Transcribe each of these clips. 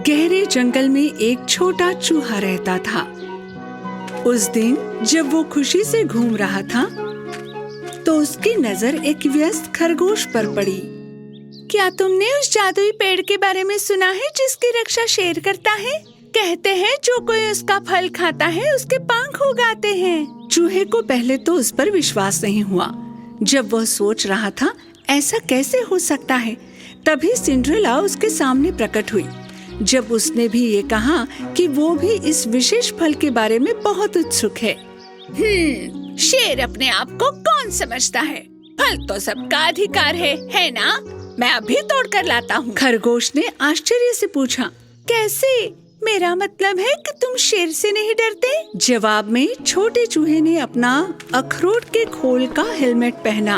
गहरे जंगल में एक छोटा चूहा रहता था। उस दिन जब वो खुशी से घूम रहा था तो उसकी नजर एक व्यस्त खरगोश पर पड़ी। क्या तुमने उस जादुई पेड़ के बारे में सुना है जिसकी रक्षा शेर करता है? कहते हैं जो कोई उसका फल खाता है उसके पंख उग आते हैं। चूहे को पहले तो उस पर विश्वास नहीं हुआ। जब वह सोच रहा था ऐसा कैसे हो सकता है, तभी सिंड्रेला उसके सामने प्रकट हुई। जब उसने भी ये कहा कि वो भी इस विशेष फल के बारे में बहुत उत्सुक है। शेर अपने आप को कौन समझता है? फल तो सबका अधिकार है ना? मैं अभी तोड़ कर लाता हूँ। खरगोश ने आश्चर्य से पूछा, कैसे? मेरा मतलब है कि तुम शेर से नहीं डरते? जवाब में छोटे चूहे ने अपना अखरोट के खोल का हेलमेट पहना,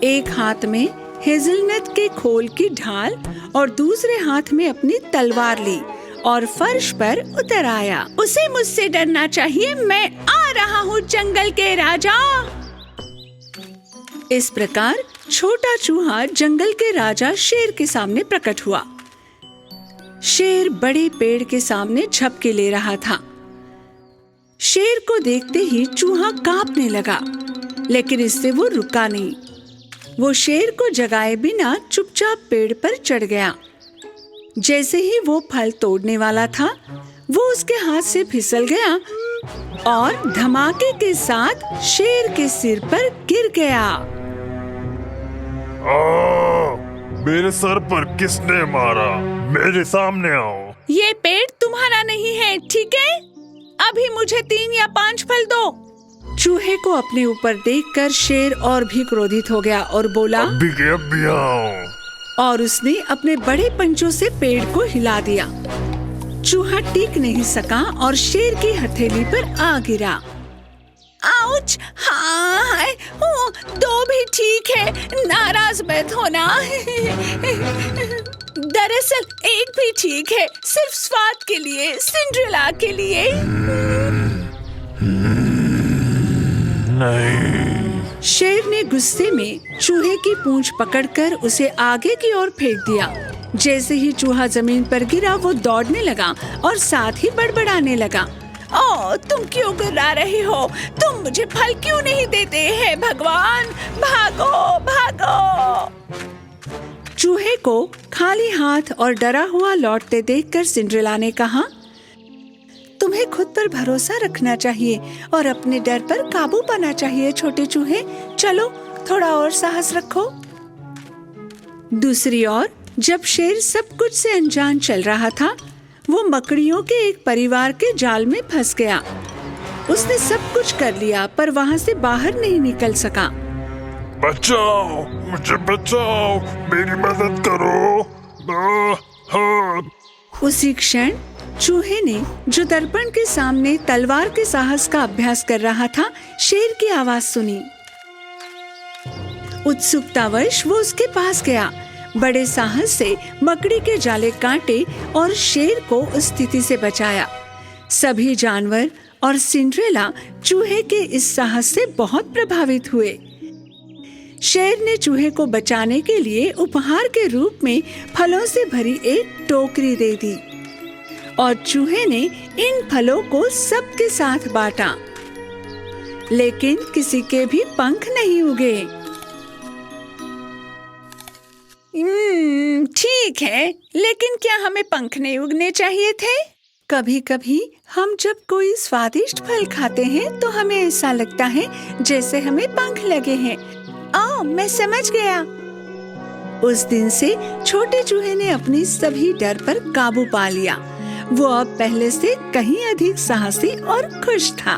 एक हाथ में हेजलनट के खोल की ढाल और दूसरे हाथ में अपनी तलवार ली और फर्श पर उतर आया। उसे मुझसे डरना चाहिए, मैं आ रहा हूँ जंगल के राजा। इस प्रकार छोटा चूहा जंगल के राजा शेर के सामने प्रकट हुआ। शेर बड़े पेड़ के सामने झपके ले रहा था। शेर को देखते ही चूहा कांपने लगा, लेकिन इससे वो रुका नहीं। वो शेर को जगाए बिना चुपचाप पेड़ पर चढ़ गया। जैसे ही वो फल तोड़ने वाला था, वो उसके हाथ से फिसल गया और धमाके के साथ शेर के सिर पर गिर गया। मेरे सर पर किसने मारा? मेरे सामने आओ। ये पेड़ तुम्हारा नहीं है, ठीक है? अभी मुझे 3 या 5 फल दो। चूहे को अपने ऊपर देखकर शेर और भी क्रोधित हो गया और बोला, अभी आओ। और उसने अपने बड़े पंचों से पेड़ को हिला दिया। चूहा टिक नहीं सका और शेर की हथेली पर आ गिरा। आउच! हाँ, दो भी ठीक है, नाराज मत होना। दरअसल एक भी ठीक है, सिर्फ स्वाद के लिए, सिंड्रेला के लिए। नहीं। शेर ने गुस्से में चूहे की पूंछ पकड़कर उसे आगे की ओर फेंक दिया। जैसे ही चूहा जमीन पर गिरा, वो दौड़ने लगा और साथ ही बड़बड़ाने लगा। ओह, तुम क्यों गिरा रहे हो? तुम मुझे फल क्यों नहीं देते हैं? भगवान, भागो भागो! चूहे को खाली हाथ और डरा हुआ लौटते देखकर सिंड्रेला ने कहा, तुम्हें खुद पर भरोसा रखना चाहिए और अपने डर पर काबू पाना चाहिए छोटे चूहे। चलो थोड़ा और साहस रखो। दूसरी ओर जब शेर सब कुछ से अनजान चल रहा था, वो मकड़ियों के एक परिवार के जाल में फंस गया। उसने सब कुछ कर लिया पर वहाँ से बाहर नहीं निकल सका। बचाओ, मुझे बचाओ, मेरी मदद करो। उसी क्षण चूहे ने, जो दर्पण के सामने तलवार के साहस का अभ्यास कर रहा था, शेर की आवाज सुनी। उत्सुकतावश वो उसके पास गया, बड़े साहस से मकड़ी के जाले काटे और शेर को उस स्थिति से बचाया। सभी जानवर और सिंड्रेला चूहे के इस साहस से बहुत प्रभावित हुए। शेर ने चूहे को बचाने के लिए उपहार के रूप में फलों से भरी एक टोकरी दे दी और चूहे ने इन फलों को सबके साथ बांटा, लेकिन किसी के भी पंख नहीं उगे। ठीक है, लेकिन क्या हमें पंख नहीं उगने चाहिए थे? कभी कभी हम जब कोई स्वादिष्ट फल खाते हैं तो हमें ऐसा लगता है जैसे हमें पंख लगे हैं। मैं समझ गया। उस दिन से छोटे चूहे ने अपनी सभी डर पर काबू पा लिया। वो अब पहले से कहीं अधिक साहसी और खुश था।